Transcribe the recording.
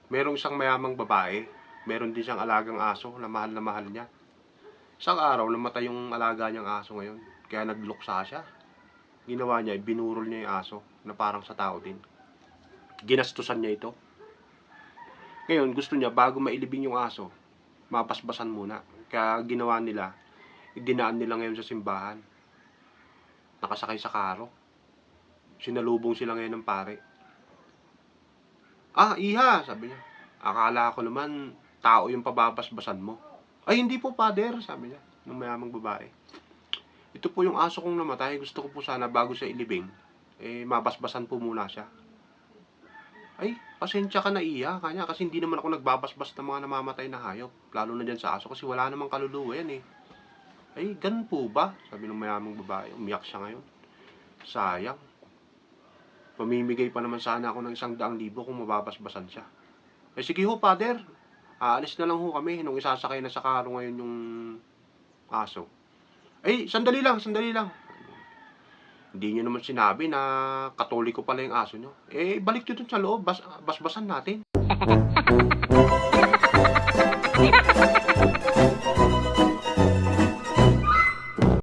Merong isang mayamang babae, meron din siyang alagang aso na mahal niya. Isang araw, namatay yung alaga niyang aso ngayon. Kaya nagluksa siya. Ginawa niya, binurol niya yung aso na parang sa tao din. Ginastusan niya ito. Ngayon, gusto niya, bago mailibing yung aso, mapasbasan muna. Kaya ginawa nila, idinaan nila ngayon sa simbahan. Nakasakay sa karo. Sinalubong sila ngayon ng pare. Ah, iha, sabi niya. Akala ko naman, tao yung pababasbasan mo. Ay, hindi po, father, sabi niya, ng mayamang babae. Ito po yung aso kong namatay. Gusto ko po sana bago siya ilibing, mabasbasan po muna siya. Ay, pasensya ka na iya, kanya, kasi hindi naman ako nagbabasbas ng mga namamatay na hayop. Lalo na dyan sa aso, kasi wala namang kaluluwa yan eh. Ay, ganun po ba? Sabi ng mayamang babae. Umiyak siya ngayon. Sayang. Pamimigay pa naman sana ako ng 100,000 kung mababasbasan siya. Eh sige ho, father. Aalis na lang ho kami nung isasakay na sa karo ngayon yung aso. Ay, sandali lang, sandali lang. Hindi nyo naman sinabi na katoliko pala yung aso nyo. Eh, balik nyo dun sa loob. Basbasan natin.